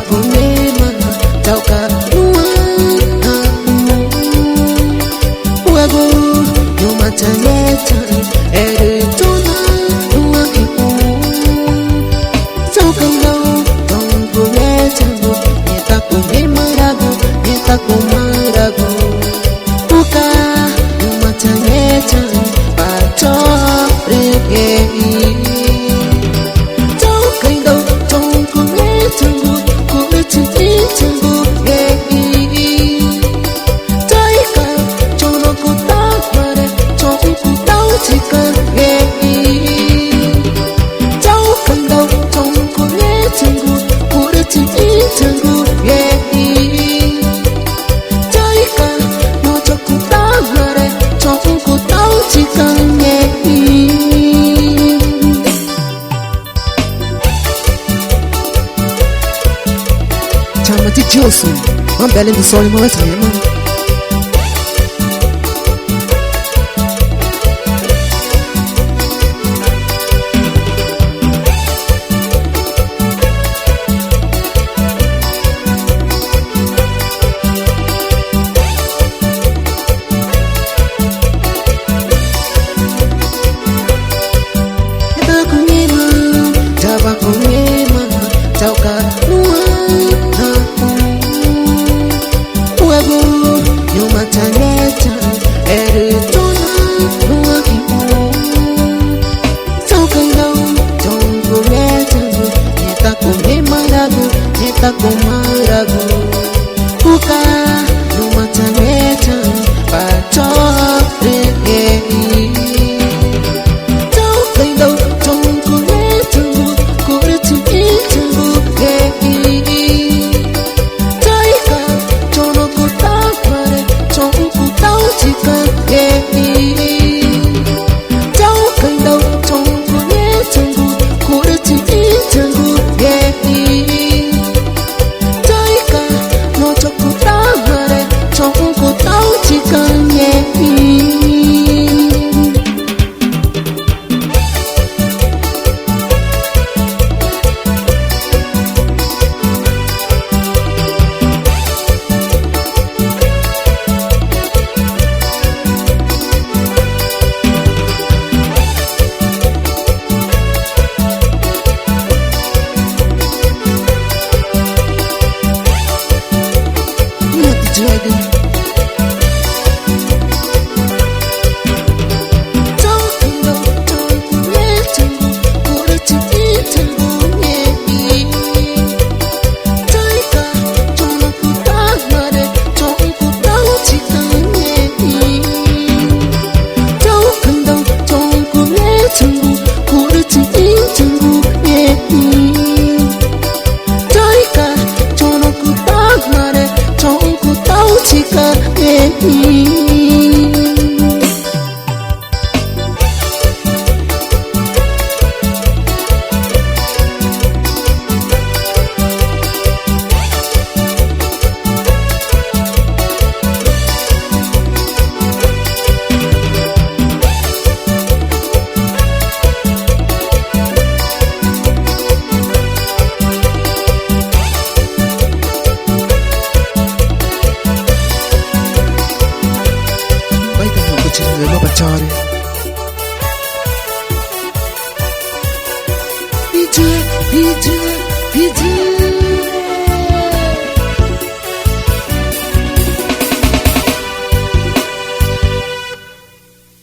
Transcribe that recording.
kunema tauka uago nyuma taneta eritona uakiku tauka ngau tongu metago neta kumimarago neta kumarago uka nyuma taneta pato regei Johnson, I'm belling the soul in my time. Kumarago uka numa taneta pato regei tauka tongu netangu kurati itangu regei taika tono kutakare tongu tautika regei tauka tongu netangu kurati itangu regei Tonku tau chika,